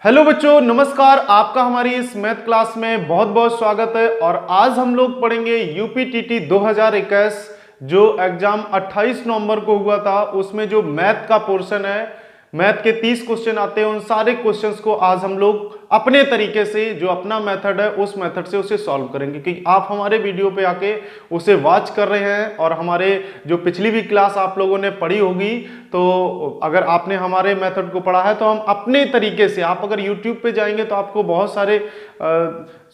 Hello बच्चों, नमस्कार। आपका हमारी इस मैथ क्लास में बहुत बहुत स्वागत है। और आज हम लोग पढ़ेंगे यूपीटीटी 2021 जो एग्जाम 28 नवंबर को हुआ था। उसमें जो मैथ का पोर्शन है, मैथ के 30 क्वेश्चन आते हैं, उन सारे क्वेश्चंस को आज हम लोग अपने तरीके से, जो अपना मेथड है उस मेथड से उसे सॉल्व करेंगे। क्योंकि आप हमारे वीडियो पे आके उसे वॉच कर रहे हैं और हमारे जो पिछली भी क्लास आप लोगों ने पढ़ी होगी, तो अगर आपने हमारे मेथड को पढ़ा है तो हम अपने तरीके से, आप अगर यूट्यूब पे जाएंगे तो आपको बहुत सारे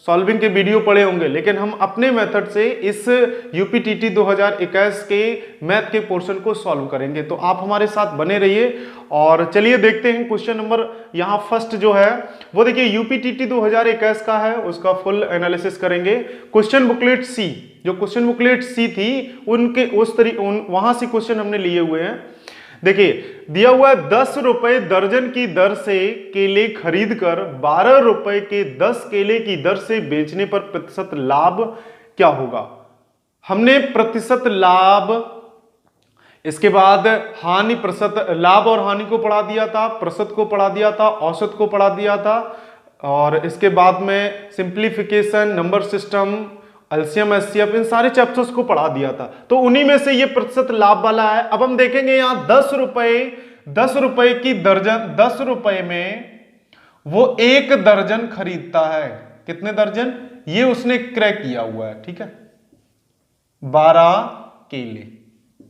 सॉल्विंग के वीडियो पड़े होंगे, लेकिन हम अपने मेथड से इस यूपीटीटी 2021 के मैथ के पोर्शन को सॉल्व करेंगे। तो आप हमारे साथ बने रहिए और चलिए देखते हैं क्वेश्चन नंबर यहाँ फर्स्ट जो है वो देखिए यूपीटीटी 2021 का है, उसका फुल एनालिसिस करेंगे। क्वेश्चन बुकलेट सी, जो क्वेश्चन बुकलेट सी थी उनके वहां से क्वेश्चन हमने लिए हुए हैं। देखिए दिया हुआ है 10 रुपए दर्जन की दर से केले खरीदकर 12 रुपए के 10 केले की दर से बेचने पर प्रतिशत लाभ क्या होगा। हमने प्रतिशत लाभ, इसके बाद हानि, प्रतिशत लाभ और हानि को पढ़ा दिया था, प्रतिशत को पढ़ा दिया था, औसत को पढ़ा दिया था, और इसके बाद में simplification, number system, LCM, HCF, इन सारे चैप्टर्स को पढ़ा दिया था। तो उन्हीं में से ये प्रतिशत लाभ वाला है। अब हम देखेंगे यहां 10 रुपए की दर्जन, 10 रुपए में वो एक दर्जन खरीदता है। कितने दर्जन? ये उसने क्रय किया हुआ है, ठीक है, 12 केले,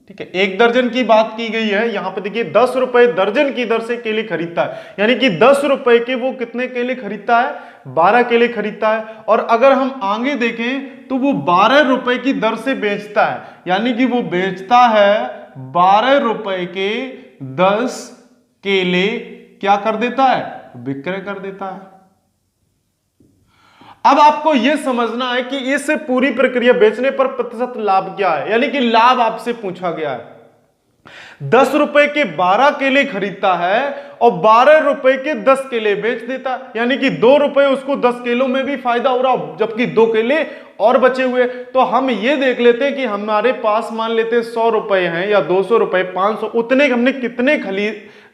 ठीक है। एक दर्जन की बात की गई है यहां पे। देखिए 10 रुपए दर्जन की दर से केले खरीदता है, यानी कि 10 रुपए के वो कितने केले खरीदता है? 12 केले खरीदता है। और अगर हम आगे देखें तो वो 12 रुपए की दर से बेचता है, यानी कि वो बेचता है 12 रुपए के 10 केले, क्या कर देता है? विक्रय कर देता है। अब आपको यह समझना है कि इस पूरी प्रक्रिया, बेचने पर प्रतिशत लाभ क्या है, यानी कि लाभ आपसे पूछा गया है। 10 रुपए के 12 केले खरीदता है और 12 रुपए के 10 केले बेच देता है, यानी कि 2 रुपए उसको 10 केलों में भी फायदा हो रहा, जबकि 2 केले और बचे हुए। तो हम ये देख लेते हैं कि हमारे पास मान लेते हैं 100 रुपए हैं या 200 रुपए, 500, उतने हमने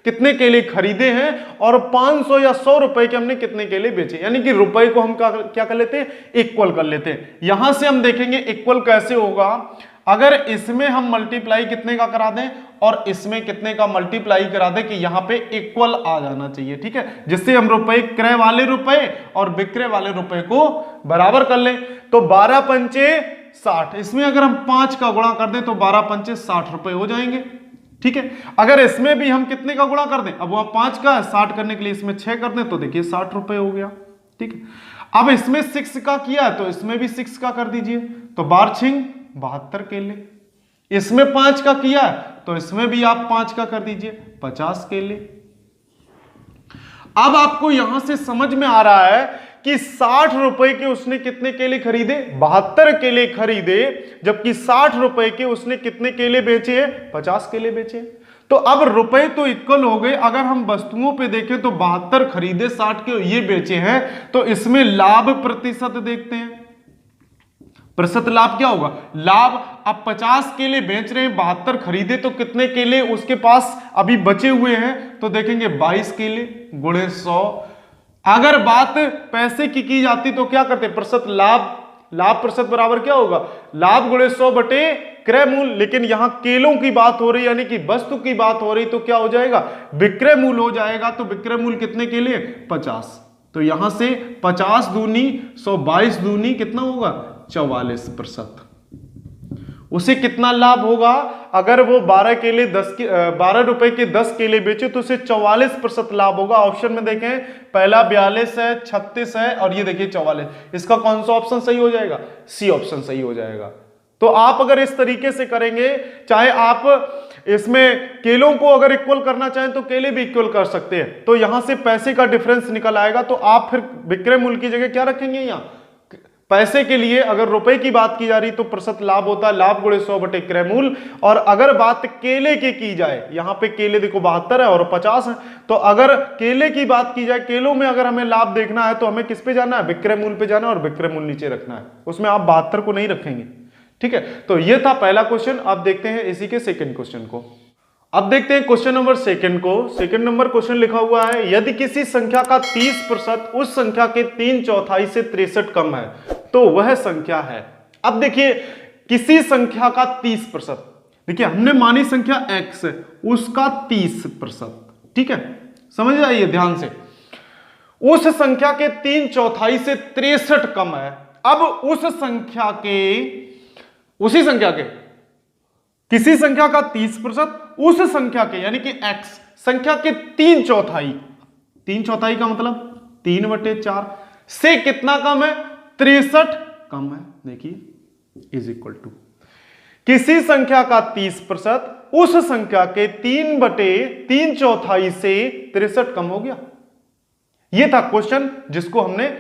कितने केले खरीदे हैं और 500 या 100 रुपए के हमने कितने केले बेचे, यानी कि रुपए को हम क्या कर लेते हैं? इक्वल कर लेते हैं। यहां से हम देखेंगे इक्वल कैसे होगा। अगर इसमें हम मल्टीप्लाई कितने का करा दें और इसमें कितने का मल्टीप्लाई करा दें कि यहां पे इक्वल आ जाना चाहिए, ठीक है, जिससे हम रुपए, क्रय वाले रुपए और विक्रय वाले रुपए को बराबर कर लें। तो 12 पंचे 60, इसमें अगर हम 5 का गुणा कर दें तो 12 पंचे 60 रुपए हो जाएंगे, ठीक है। अगर इसमें भी हम कितने का गुणा कर दें, अब वहां 5 का 60 करने के लिए इसमें 6 कर दें तो देखिए 60 रुपए हो गया, ठीक है। अब इसमें 6 का किया तो इसमें भी 6 का कर दीजिए, तो 12 छिंग 72 केले। इसमें 5 का किया तो इसमें भी आप 5 का कर दीजिए, 50 केले। अब आपको यहां से समझ में आ रहा है कि 60 रुपए के उसने कितने केले खरीदे? 72 केले खरीदे, जबकि 60 रुपए के उसने कितने केले बेचे हैं? 50 केले बेचे। तो अब रुपए तो इक्वल हो गए। अगर हम वस्तुओं पे देखें तो 72 खरीदे, 60 के ये बेचे हैं, तो इसमें लाभ प्रतिशत देखते हैं। प्रतिशत लाभ क्या होगा? लाभ, अब 50 केले बेच रहे हैं, 72 खरीदे, तो कितने केले उसके पास अभी बचे हुए हैं? तो देखेंगे 22 केले गुणे 100। अगर बात पैसे की जाती तो क्या करते? प्रतिशत लाभ प्रतिशत बराबर क्या होगा? लाभ गुणे 100 बटे क्रय मूल्य। लेकिन यहां केलों की बात हो रही, यानी कि वस्तु की बात हो रही, तो क्या हो जाएगा? विक्रय मूल्य हो जाएगा। तो विक्रय मूल्य कितने के लिए? 50। तो यहां से 50 दूनी 100, 22 दूनी कितना होगा? 44%। उसे कितना लाभ होगा? अगर वो 12 रुपए के 10 केले बेचे तो उसे 44% लाभ होगा। ऑप्शन में देखें, पहला 42 है, 36 है और ये देखिए 44। इसका कौन सा ऑप्शन सही हो जाएगा? सी ऑप्शन सही हो जाएगा। तो आप अगर इस तरीके से करेंगे, चाहे आप इसमें केलों को अगर इक्वल करना चाहें तो केले भी इक्वल कर सकते हैं, तो यहां से पैसे का डिफरेंस निकल आएगा। तो आप फिर विक्रय मूल्य की जगह क्या रखेंगे? यहां पैसे के लिए अगर रुपए की बात की जा रही तो प्रतिशत लाभ होता है लाभ गुणे 100 बटे क्रय मूल्य। और अगर बात केले की जाए, यहां पे केले देखो 72 है और 50 है, तो अगर केले की बात की जाए, केलों में अगर हमें लाभ देखना है तो हमें किस पे जाना है? विक्रय मूल्य पे जाना है, और विक्रय मूल्य नीचे रखना है, उसमें आप 72 को नहीं रखेंगे, ठीक है। तो यह था पहला क्वेश्चन। अब देखते हैं इसी के सेकंड क्वेश्चन को। अब देखते हैं क्वेश्चन नंबर सेकंड को। सेकंड नंबर क्वेश्चन लिखा हुआ है, यदि किसी संख्या का 30% उस संख्या के 3/4 से 63 कम है तो वह संख्या है। अब देखिए किसी संख्या का 30%, देखिए हमने मानी संख्या x है, उसका 30%, ठीक है, समझ आइए ध्यान से। उस संख्या के 3/4 से 63 कम है। अब उस संख्या के, उसी संख्या के, किसी संख्या का 30% उस संख्या के यानी कि x संख्या के 3/4, 3/4 का मतलब 3/4 से कितना कम है? 63 कम है। देखिए इज इक्वल टू किसी संख्या का 30% उस संख्या के 3/3/4 से 63 कम हो गया। यह था क्वेश्चन जिसको हमने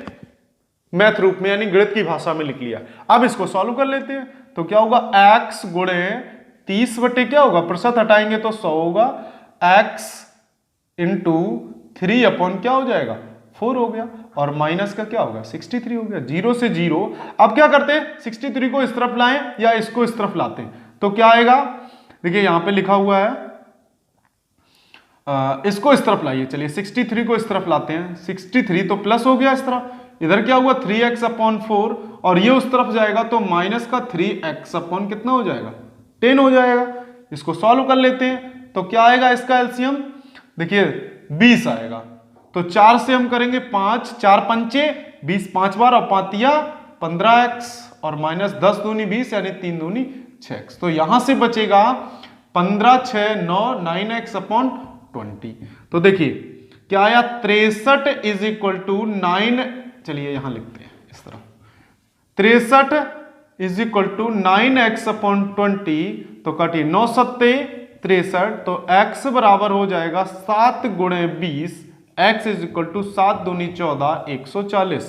मैथ रूप में यानी गणित की भाषा में लिख लिया। अब इसको सॉल्व कर लेते हैं। तो क्या होगा? x गुणे 30 बटे क्या होगा? प्रतिशत हटाएंगे तो 100 होगा। x इंटू 3 अपॉन क्या हो जाएगा? 4 हो गया। और माइनस का क्या होगा? 63 हो गया। 0 से 0। अब क्या करते हैं? 63 को इस तरफ लाएं या इसको इस तरफ लाते हैं तो क्या आएगा? देखिए यहां पे लिखा हुआ है, इसको इस तरफ लाइए। चलिए 63 को इस तरफ लाते हैं। 63 तो प्लस हो गया इस तरफ, इधर क्या हुआ? 3x अपॉन 4 और ये उस तरफ जाएगा तो माइनस का 3x अपॉन कितना हो जाएगा? 10 हो जाएगा। इसको सॉल्व कर लेते हैं तो क्या आएगा इसका एलसीएम? देखिए 20 आएगा। तो 4 से हम करेंगे 5, 4 पंचे 20, 5 बार और 5 तिया 15x और माइनस 10 दूनी 20 यानी 3 दूनी 6x। तो यहां से बचेगा 15, 6, 9, 9x अपॉन 20। तो देखिए क्या आया? 63 इज इक्वल टू 9। चलिए यहां लिखते हैं इस तरह, 63 is equal to 9x upon 20। तो काटिए 9 सत्ते 63, तो x बराबर हो जाएगा 7 गुणे 20। x इज इक्वल टू 7 दूनी 14, 140।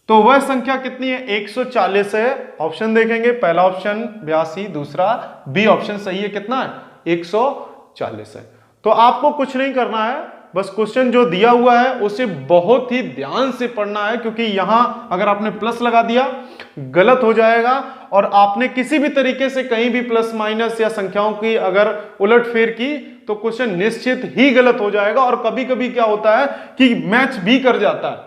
तो वह संख्या कितनी है? 140 है। ऑप्शन देखेंगे, पहला ऑप्शन 82, दूसरा बी ऑप्शन सही है। कितना है? 140 है। तो आपको कुछ नहीं करना है, बस क्वेश्चन जो दिया हुआ है उसे बहुत ही ध्यान से पढ़ना है, क्योंकि यहां अगर आपने प्लस लगा दिया गलत हो जाएगा। और आपने किसी भी तरीके से कहीं भी प्लस माइनस या संख्याओं की अगर उलटफेर की तो क्वेश्चन निश्चित ही गलत हो जाएगा। और कभी कभी क्या होता है कि मैच भी कर जाता है।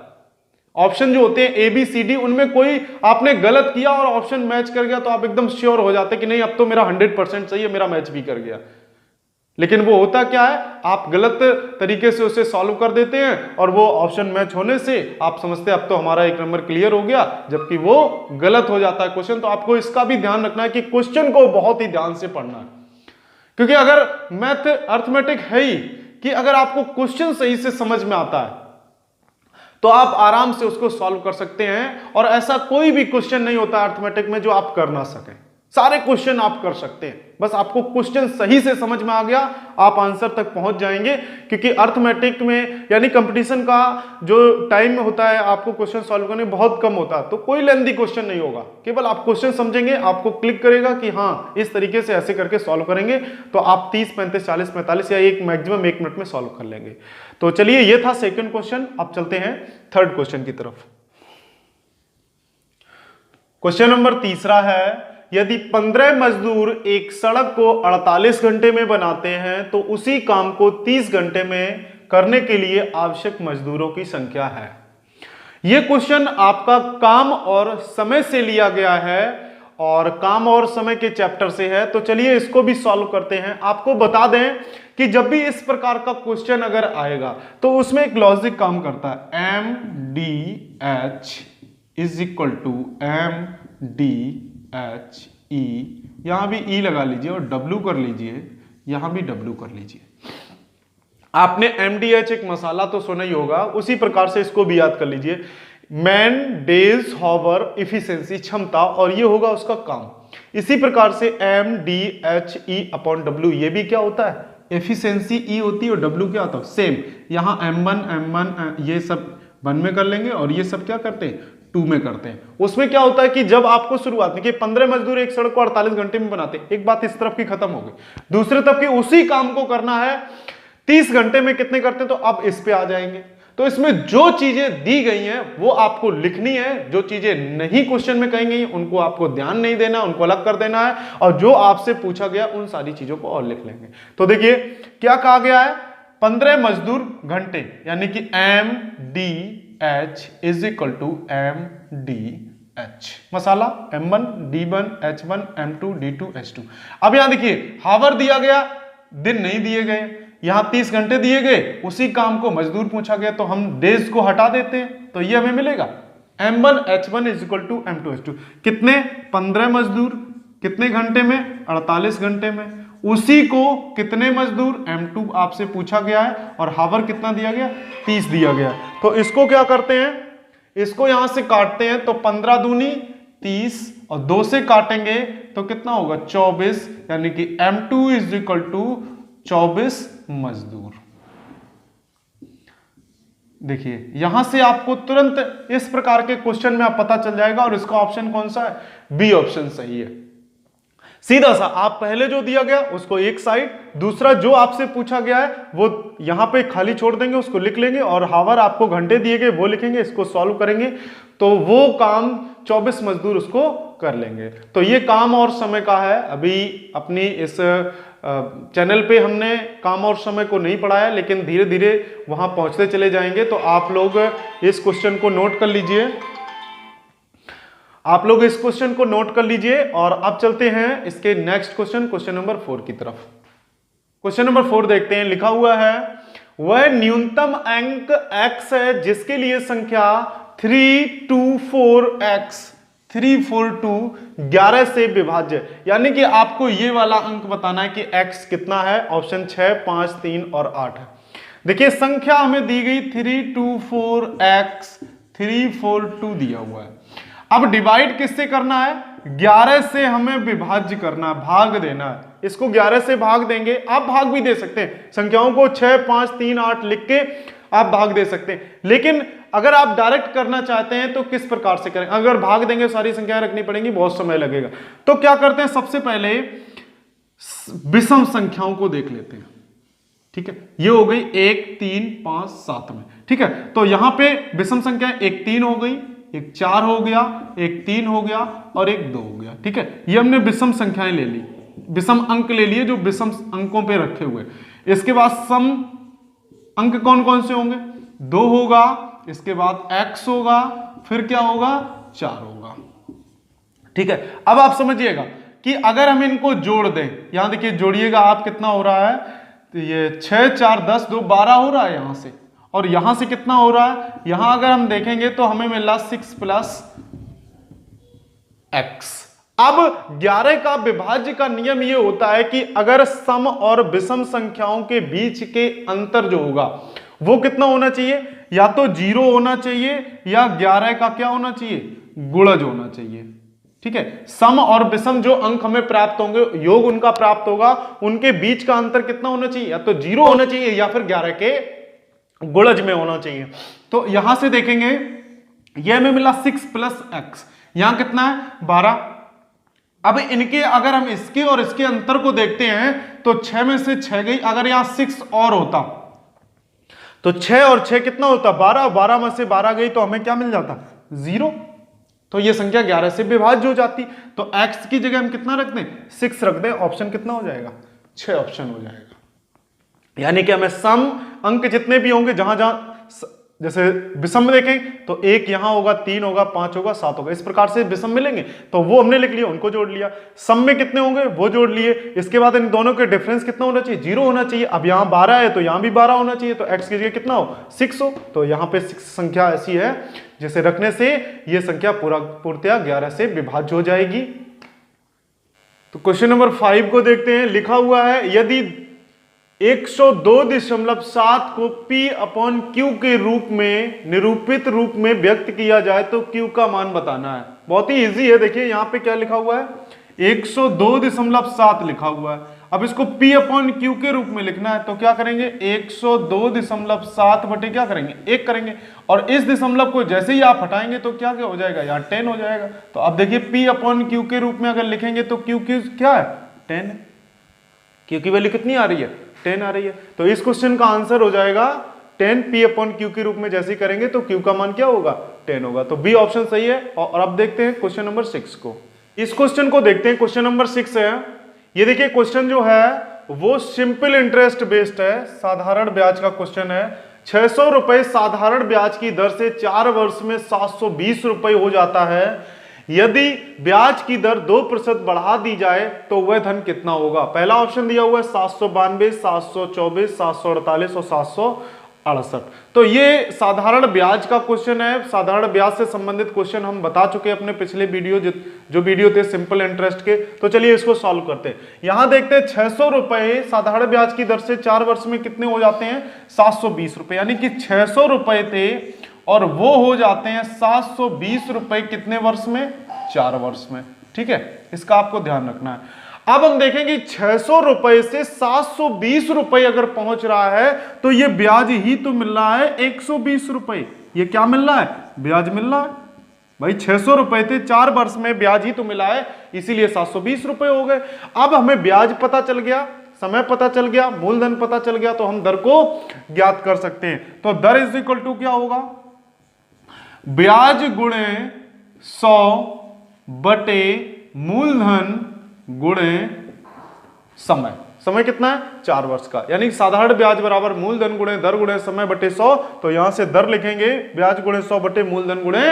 ऑप्शन जो होते हैं ABCD, उनमें कोई आपने गलत किया और ऑप्शन मैच कर गया तो आप एकदम श्योर हो जाते कि नहीं अब तो मेरा 100% सही है, मेरा मैच भी कर गया। लेकिन वो होता क्या है, आप गलत तरीके से उसे सॉल्व कर देते हैं और वो ऑप्शन मैच होने से आप समझते हैं अब तो हमारा 1 नंबर क्लियर हो गया, जबकि वो गलत हो जाता है क्वेश्चन। तो आपको इसका भी ध्यान रखना है कि क्वेश्चन को बहुत ही ध्यान से पढ़ना है, क्योंकि अगर मैथ अर्थमेटिक है ही कि अगर आपको क्वेश्चन सही से समझ में आता है तो आप आराम से उसको सॉल्व कर सकते हैं। और ऐसा कोई भी क्वेश्चन नहीं होता अर्थमेटिक में जो आप कर ना सकें। सारे क्वेश्चन आप कर सकते हैं, बस आपको क्वेश्चन सही से समझ में आ गया, आप आंसर तक पहुंच जाएंगे। क्योंकि अर्थमेटिक में यानी कंपटीशन का जो टाइम होता है आपको क्वेश्चन सॉल्व करने बहुत कम होता है, तो कोई लेंथी क्वेश्चन नहीं होगा। केवल आप क्वेश्चन समझेंगे, आपको क्लिक करेगा कि हाँ इस तरीके से ऐसे करके सॉल्व करेंगे, तो आप 30, 35, 40, 45 या एक मैक्सिमम 1 मिनट में सॉल्व कर लेंगे। तो चलिए ये था सेकंड क्वेश्चन। अब चलते हैं थर्ड क्वेश्चन की तरफ। क्वेश्चन नंबर तीसरा है, यदि 15 मजदूर एक सड़क को 48 घंटे में बनाते हैं तो उसी काम को 30 घंटे में करने के लिए आवश्यक मजदूरों की संख्या है। यह क्वेश्चन आपका काम और समय से लिया गया है और काम और समय के चैप्टर से है। तो चलिए इसको भी सॉल्व करते हैं। आपको बता दें कि जब भी इस प्रकार का क्वेश्चन अगर आएगा तो उसमें एक लॉजिक काम करता है। MDH is equal to MDHE, यहां भी E लगा लीजिए और W कर लीजिए, यहां भी W कर लीजिए। आपने MDH एक मसाला तो सुना ही होगा, उसी प्रकार से इसको भी याद कर लीजिए। मैन डेज हॉवर इफिशिएंसी क्षमता, और ये होगा उसका काम। इसी प्रकार से MDHE अपॉन W, ये भी क्या होता है? एफिशिएंसी E होती है और W क्या होता है? सेम। यहां M1 ये सब 1 में कर लेंगे और ये सब क्या करते हैं? 2 में करते हैं। उसमें क्या होता है कि जब आपको शुरुआत में कि 15 मजदूर एक सड़क को 48 घंटे में बनाते हैं, एक बात इस तरफ की खत्म हो गई। दूसरे तरफ की उसी काम को करना है 30 घंटे में कितने करते हैं, तो अब इस पे आ जाएंगे। तो इसमें जो चीजें दी गई हैं वो आपको लिखनी है, जो चीजें नहीं क्वेश्चन में कही गई उनको आपको ध्यान नहीं देना, उनको अलग कर देना है, और जो आपसे पूछा गया उन सारी चीजों को और लिख लेंगे। तो देखिए क्या कहा गया है, 15 मजदूर घंटे, यानी कि MDH is equal to MDH, masala M1 D1 H1 M2 D2 H2। अब यहां देखिए हावर दिया गया, दिन नहीं दिए गए, यहां 30 घंटे दिए गए, उसी काम को मजदूर पूछा गया, तो हम डेज को हटा देते हैं, तो ये हमें मिलेगा M1 H1 is equal to M2 H2। कितने, 15 मजदूर, कितने घंटे में, 48 घंटे में, उसी को कितने मजदूर, M2 आपसे पूछा गया है, और हावर कितना दिया गया, 30 दिया गया। तो इसको क्या करते हैं, इसको यहां से काटते हैं, तो 15 दूनी 30 और 2 से काटेंगे तो कितना होगा 24, यानी कि M2 इज इक्वल टू 24 मजदूर। देखिए यहां से आपको तुरंत इस प्रकार के क्वेश्चन में आप पता चल जाएगा, और इसका ऑप्शन कौन सा है, बी ऑप्शन सही है। सीधा सा आप पहले जो दिया गया उसको एक साइड, दूसरा जो आपसे पूछा गया है वो यहां पे खाली छोड़ देंगे, उसको लिख लेंगे, और हावर आपको घंटे दिए गए वो लिखेंगे, इसको सॉल्व करेंगे, तो वो काम 24 मजदूर उसको कर लेंगे। तो ये काम और समय का है। अभी अपनी इस चैनल पे हमने काम और समय को नहीं पढ़ाया, लेकिन धीरे धीरे वहां पहुंचते चले जाएंगे। तो आप लोग इस क्वेश्चन को नोट कर लीजिए, आप लोग इस क्वेश्चन को नोट कर लीजिए, और अब चलते हैं इसके नेक्स्ट क्वेश्चन, क्वेश्चन नंबर 4 की तरफ। क्वेश्चन नंबर 4 देखते हैं, लिखा हुआ है वह न्यूनतम अंक x है जिसके लिए संख्या 324x 342 11 से विभाज्य, यानी कि आपको ये वाला अंक बताना है कि x कितना है। ऑप्शन 6, 5, 3 और 8 है। देखिए संख्या हमें दी गई 324x 342 दिया हुआ है। अब डिवाइड किससे करना है, 11 से हमें विभाज्य करना है, भाग देना है। इसको 11 से भाग देंगे, आप भाग भी दे सकते हैं, संख्याओं को 6, 5, 3, 8 लिख के आप भाग दे सकते हैं, लेकिन अगर आप डायरेक्ट करना चाहते हैं तो किस प्रकार से करें, अगर भाग देंगे सारी संख्याएं रखनी पड़ेंगी, बहुत समय लगेगा। तो क्या करते हैं, सबसे पहले विषम संख्याओं को देख लेते हैं। ठीक है, ये हो गई 1, 3, 5, 7 में। ठीक है, तो यहां पे विषम संख्या 1 3 हो गई, 1 4 हो गया, 1 3 हो गया और 1 2 हो गया। ठीक है, ये हमने विषम संख्याएं ले ली, विषम अंक ले लिए जो विषम अंकों पे रखे हुए। इसके बाद सम अंक कौन कौन से होंगे, 2 होगा, इसके बाद x होगा, फिर क्या होगा 4 होगा। ठीक है, अब आप समझिएगा कि अगर हम इनको जोड़ दें, यहां देखिए जोड़िएगा आप, कितना हो रहा है, तो ये 6 4 10 2 12 हो रहा है यहां से, और यहां से कितना हो रहा है, यहां अगर हम देखेंगे तो हमें मिला 6 + x। अब 11 का विभाज्य का नियम यह होता है कि अगर सम और विषम संख्याओं के बीच के अंतर जो होगा वो कितना होना चाहिए, या तो 0 होना चाहिए या 11 का क्या होना चाहिए, गुणज होना चाहिए। ठीक है, सम और विषम जो अंक हमें प्राप्त होंगे, योग उनका प्राप्त होगा, उनके बीच का अंतर कितना होना चाहिए, या तो 0 होना चाहिए या फिर 11 के गुणज में होना चाहिए। तो यहां से देखेंगे यह हमें मिला 6 + x, यहां कितना है 12। अब इनके अगर हम इसके और इसके अंतर को देखते हैं तो 6 में से 6 गई, अगर यहां 6 और होता तो 6 और 6 कितना होता 12, 12 में से 12 गई तो हमें क्या मिल जाता 0, तो ये संख्या 11 से विभाज्य हो जाती। तो x की जगह हम कितना रख दें 6 रख दें, ऑप्शन कितना हो जाएगा 6 ऑप्शन हो जाएगा। यानी कि हमें सम अंक जितने भी होंगे, जहां जहां जैसे विषम में देखें तो 1 यहां होगा, 3 होगा, 5 होगा, 7 होगा, इस प्रकार से विषम मिलेंगे, तो वो हमने लिख लिया, उनको जोड़ लिया। सम में कितने होंगे वो जोड़ लिए, इसके बाद इन दोनों के डिफरेंस कितना होना चाहिए 0 होना चाहिए। अब यहां 12 है तो यहां भी 12 होना चाहिए, तो x की जगह कितना हो 6 हो, तो यहां पे 6 संख्या ऐसी है जिसे रखने से यह संख्या पूर्णतया 11 से विभाज्य हो जाएगी। तो क्वेश्चन नंबर 5 को देखते हैं, लिखा हुआ है यदि 102.7 को P/Q के रूप में निरूपित रूप में व्यक्त किया जाए तो Q का मान बताना है। बहुत ही इजी है, देखिए यहां पे क्या लिखा हुआ है 102.7 लिखा हुआ है। अब इसको P/Q के रूप में लिखना है तो क्या करेंगे 102.7 बटे क्या करेंगे 1 करेंगे, और इस दशमलव को जैसे ही आप हटाएंगे तो क्या क्या हो जाएगा यार 10 हो जाएगा। तो अब देखिए P/Q के रूप में अगर लिखेंगे तो Q क्या है 10 है, Q की वैल्यू कितनी आ रही है 10 आ रही है। तो इस क्वेश्चन का आंसर हो जाएगा 10p/q के रूप में जैसे करेंगे तो q का मान क्या होगा 10 होगा। तो बी ऑप्शन सही है। और अब देखते हैं क्वेश्चन नंबर 6 को। इस क्वेश्चन को देखते हैं, क्वेश्चन नंबर 6 है। ये देखिए क्वेश्चन जो है वो सिंपल इंटरेस्ट बेस्ड है, साधारण ब्याज का क्वेश्चन है। 600 रुपए साधारण ब्याज की दर से 4 वर्ष में 720 रुपए हो जाता है। यदि ब्याज की दर 2% बढ़ा दी जाए तो वह धन कितना होगा। पहला ऑप्शन दिया हुआ है 792, 724, 748 और 768। तो ये साधारण ब्याज का क्वेश्चन है। साधारण ब्याज से संबंधित क्वेश्चन हम बता चुके हैं अपने पिछले वीडियो जो वीडियो थे सिंपल इंटरेस्ट के। तो चलिए इसको सॉल्व करते हैं। यहां देखते हैं 600 रुपए साधारण ब्याज की दर से 4 वर्ष में कितने हो जाते हैं 720 रुपए, यानी कि 600 रुपए थे और वो हो जाते हैं 720 रुपए कितने वर्ष में 4 वर्ष में। ठीक है, इसका आपको ध्यान रखना है। अब हम देखेंगे 600 रुपए से 720 रुपए अगर पहुंच रहा है तो ये ब्याज ही तो मिल रहा है 120 रुपए। ये क्या मिल रहा है, ब्याज मिल रहा है भाई। 600 रुपए थे, 4 वर्ष में ब्याज ही तो मिला है, इसीलिए 720 रुपए हो गए। अब हमें ब्याज पता चल गया, समय पता चल गया, मूलधन पता चल गया, तो हम दर को ज्ञात कर सकते हैं। तो दर इज इक्वल टू क्या होगा, ब्याज गुणे 100 बटे मूलधन गुणे समय। समय कितना है 4 वर्ष का, यानी साधारण ब्याज बराबर मूलधन गुणे दर गुणे समय बटे 100। तो यहां से दर लिखेंगे ब्याज गुणे 100 बटे मूलधन गुणे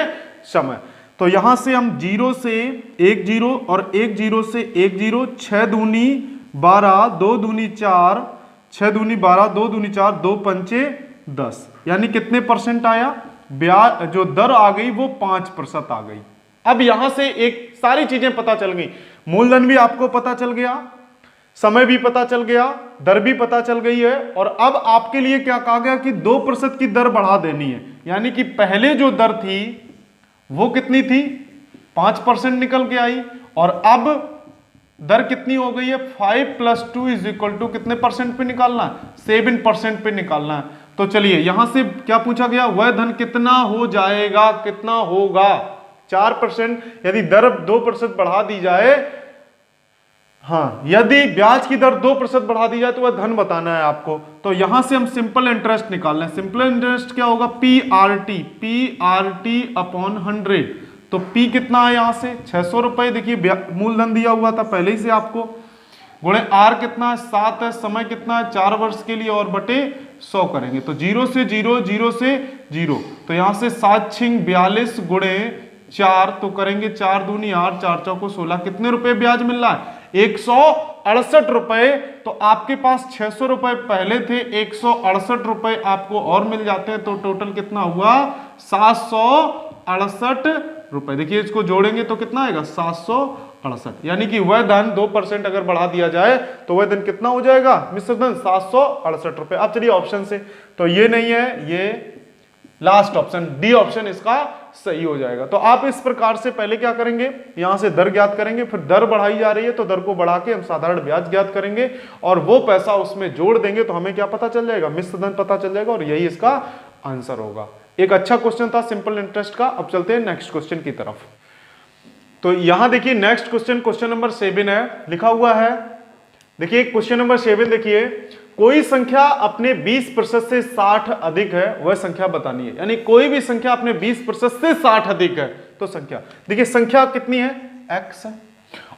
समय। तो यहां से हम 0 से 1 0 और 1 0 से 1 0, 6 दूनी 12, 2 दूनी 4, 6 दूनी 12, 2 दूनी 4, 2 पंचे 10, यानी कितने परसेंट आया, ब्याज जो दर आ गई वो 5% आ गई। अब यहां से एक सारी चीजें पता चल गई, मूलधन भी आपको पता चल गया, समय भी पता चल गया, दर भी पता चल गई है। और अब आपके लिए क्या कहा गया कि 2% की दर बढ़ा देनी है, यानी कि पहले जो दर थी वो कितनी थी 5% निकल के आई, और अब दर कितनी हो गई है 5 + 2 = कितने परसेंट पे निकालना है, 7% पे निकालना है। तो चलिए यहां से क्या पूछा गया, वह धन कितना हो जाएगा, कितना होगा 4%। यदि दर 2% बढ़ा दी जाए, हाँ यदि ब्याज की दर 2% बढ़ा दी जाए तो वह धन बताना है आपको। तो यहां से हम सिंपल इंटरेस्ट निकाल रहे हैं। सिंपल इंटरेस्ट क्या होगा, PRT अपॉन 100। तो P कितना है यहां से 600 रुपए, देखिए मूलधन दिया हुआ था पहले ही से आपको, गुणे R कितना है 7 है, समय कितना है 4 वर्ष के लिए, और बटे 100 करेंगे तो 0 से 0, 0 से 0, तो यहां से 7 × 42 गुणे 4, तो करेंगे 4 दूनी 8, 4 चौको 16, कितने रुपए ब्याज मिल रहा है 168 रुपए। तो आपके पास 600 रुपए पहले थे, 168 रुपए आपको और मिल जाते हैं, तो टोटल कितना हुआ 768 रुपए। देखिए इसको जोड़ेंगे तो कितना आएगा 768, यानी कि वह धन 2% अगर बढ़ा दिया जाए तो वह धन कितना हो जाएगा मिश्र धन 768 रुपए। अब चलिए ऑप्शन से, तो ये नहीं है, ये लास्ट ऑप्शन डी ऑप्शन इसका सही हो जाएगा। तो आप इस प्रकार से पहले क्या करेंगे, यहां से दर ज्ञात करेंगे, फिर दर बढ़ाई जा रही है तो दर को बढ़ा के हम साधारण ब्याज ज्ञात करेंगे और वो पैसा उसमें जोड़ देंगे तो हमें क्या पता चल जाएगा, मिश्र धन पता चल जाएगा, और यही इसका आंसर होगा। एक अच्छा क्वेश्चन था सिंपल इंटरेस्ट का। अब चलते हैं नेक्स्ट क्वेश्चन की तरफ। तो यहां देखिए नेक्स्ट क्वेश्चन, क्वेश्चन नंबर 7 है, लिखा हुआ है, देखिए क्वेश्चन नंबर 7 देखिए, कोई संख्या अपने 20% से 60 अधिक है, वह संख्या बतानी है। यानी कोई भी संख्या अपने 20% से 60 अधिक है तो संख्या, देखिए संख्या कितनी है x है,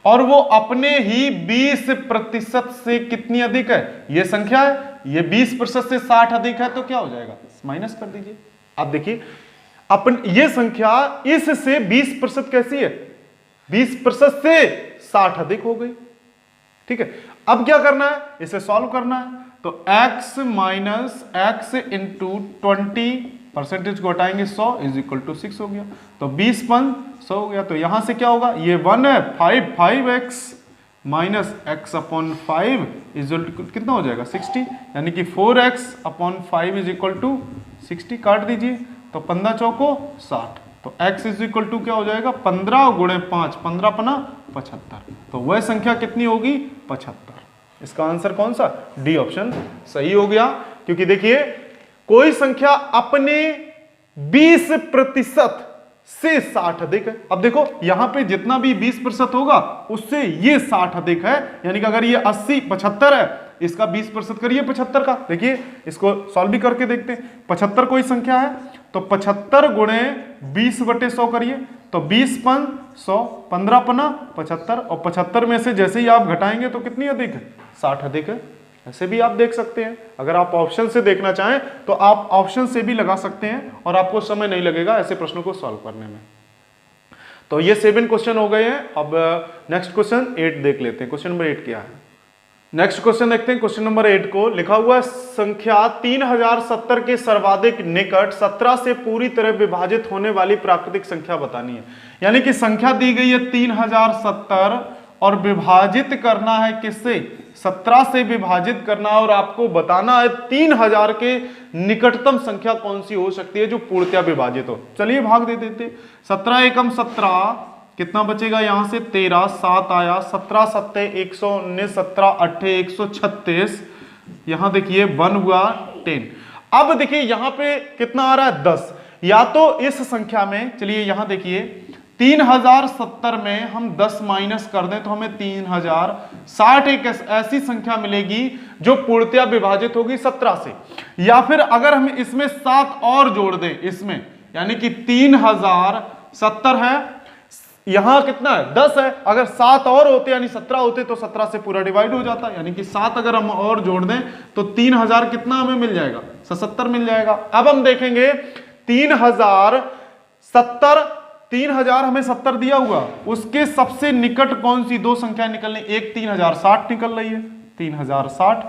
और वो अपने ही 20% से कितनी अधिक है, ये संख्या है, ये 20% से 60 अधिक है, तो क्या हो जाएगा माइनस कर दीजिए। आप देखिए अपन ये संख्या इस से 20% कैसी है, 20% से 60 अधिक हो गई। ठीक है, अब क्या करना है, इसे सॉल्व करना है। तो x माइनस x इंटू 20% को हटाएंगे 100 = 6 हो गया, तो 20 × 100 हो गया। तो यहां से क्या होगा, ये 1 है, 5x माइनस x अपॉन 5 कितना हो जाएगा 60, यानी कि 4x अपॉन 5 = 60। काट दीजिए तो 15 चौको 60, तो x = क्या हो जाएगा 15 × 5, 15 × 5 75। तो वह संख्या कितनी होगी 75। इसका आंसर कौन सा, डी ऑप्शन सही हो गया, क्योंकि देखिए कोई संख्या अपने 20% से 60 अधिक है। अब देखो यहां पे जितना भी 20% होगा उससे ये 60 अधिक है, यानी कि अगर ये 80 75 है इसका 20% करिए 75 का। देखिए इसको सॉल्व भी करके देखते हैं। 75 कोई संख्या है तो 75 गुणे 20/100 करिए, तो 20 पन 100, 15 पना 75, और 75 में से जैसे ही आप घटाएंगे तो कितनी अधिक है, 60 अधिक है। ऐसे भी आप देख सकते हैं। अगर आप ऑप्शन से देखना चाहें तो आप ऑप्शन से भी लगा सकते हैं और आपको समय नहीं लगेगा ऐसे प्रश्नों को सॉल्व करने में। तो ये 7 क्वेश्चन हो गए हैं। अब नेक्स्ट क्वेश्चन 8 देख लेते हैं। क्वेश्चन नंबर 8 क्या है? नेक्स्ट क्वेश्चन देखते हैं। क्वेश्चन नंबर 8 को लिखा हुआ संख्या 3070 के सर्वाधिक निकट 17 से पूरी तरह विभाजित होने वाली प्राकृतिक संख्या बतानी है। यानी कि संख्या दी गई है 3070 और विभाजित करना है किससे, 17 से विभाजित करना है, और आपको बताना है 3000 के निकटतम संख्या कौन सी हो सकती है जो पूर्णतया विभाजित हो। चलिए भाग दे देते। 17 एकम 17, कितना बचेगा यहां से 13, 7 आया, 17 सत्ते 119, 17 अट्ठे 136, यहां देखिए 1 हुआ 10। अब देखिए यहां पे कितना आ रहा है 10। या तो इस संख्या में, चलिए यहां देखिए 3070 में हम 10 माइनस कर दें तो हमें 3060 एक ऐसी संख्या मिलेगी जो पूर्णतया विभाजित होगी 17 से। या फिर अगर हम इसमें 7 और जोड़ दें इसमें, यानी कि 3070 है, यहां कितना है 10 है, अगर 7 और होते यानी 17 होते तो 17 से पूरा डिवाइड हो जाता, यानी कि 7 अगर हम और जोड़ दें तो 3000 कितना हमें मिल जाएगा, 77 मिल जाएगा। अब हम देखेंगे 3000 हमें 70 दिया हुआ, उसके सबसे निकट कौन सी दो संख्या निकल रही, एक 3060 निकल रही है 3060,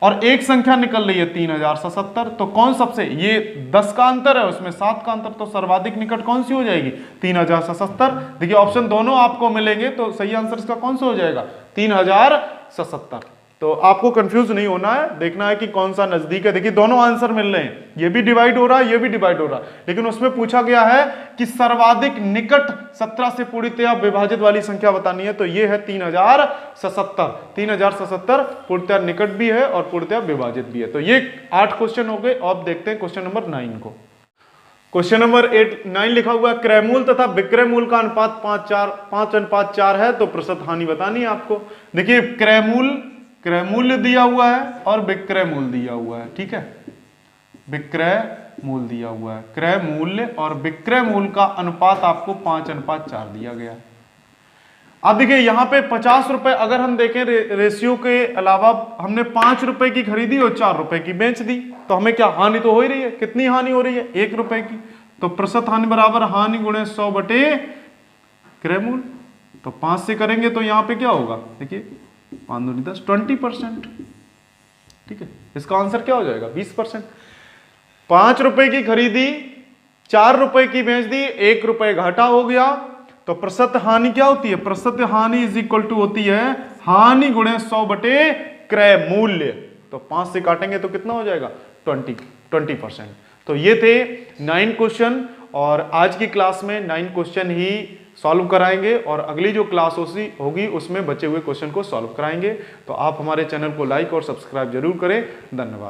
और एक संख्या निकल रही है 3077, तो कौन सबसे, ये 10 का अंतर है उसमें 7 का अंतर, तो सर्वाधिक निकट कौन सी हो जाएगी 3077। देखिए ऑप्शन दोनों आपको मिलेंगे तो सही आंसर इसका कौन सा हो जाएगा 3077। तो आपको कंफ्यूज नहीं होना है, देखना है कि कौन सा नजदीक है। देखिए दोनों आंसर मिल रहे हैं, ये भी डिवाइड हो रहा है, ये भी डिवाइड हो रहा है, लेकिन उसमें पूछा गया है कि सर्वाधिक निकट 17 से पूर्णतया विभाजित वाली संख्या बतानी है, तो ये है 3077। 3077 पूर्णतया निकट भी है और पूर्णतया विभाजित भी है। तो ये 8 क्वेश्चन हो गए। अब देखते हैं क्वेश्चन नंबर 9 को। क्वेश्चन नंबर 9 लिखा हुआ है क्रय मूल तथा विक्रय मूल का अनुपात 5:4 है, तो प्रतिशत हानि बतानी है आपको। देखिए क्रय मूल्य दिया हुआ है और विक्रय मूल्य दिया हुआ है, ठीक है, विक्रय मूल्य दिया हुआ है, क्रय मूल्य और विक्रय मूल्य का अनुपात आपको 5:4 दिया गया है। अब देखिए यहां पे 50 रुपए, अगर हम देखें रेशियो के अलावा हमने 5 रुपए की खरीदी और 4 रुपए की बेच दी, तो हमें क्या हानि तो हो ही रही है। कितनी हानि हो रही है 1 रुपए की, तो प्रतिशत हानि बराबर हानि गुणे 100 बटे क्रय मूल्य। तो 5 से करेंगे तो यहां पे क्या होगा, देखिए 5 दूनी 10, 20%, ठीक है। इसका आंसर क्या हो जाएगा 20%। 5 रुपए की खरीदी, 4 रुपए की बेच दी, 1 रुपए घाटा हो गया, तो प्रतिशत हानि क्या होती है, प्रतिशत हानि इज इक्वल टू होती है हानि गुणे 100 बटे क्रय मूल्य। तो 5 से काटेंगे तो कितना हो जाएगा 20%। तो ये थे 9 क्वेश्चन, और आज की क्लास में 9 क्वेश्चन ही सॉल्व कराएंगे, और अगली जो क्लास होगी उसमें बचे हुए क्वेश्चन को सॉल्व कराएंगे। तो आप हमारे चैनल को लाइक और सब्सक्राइब जरूर करें। धन्यवाद।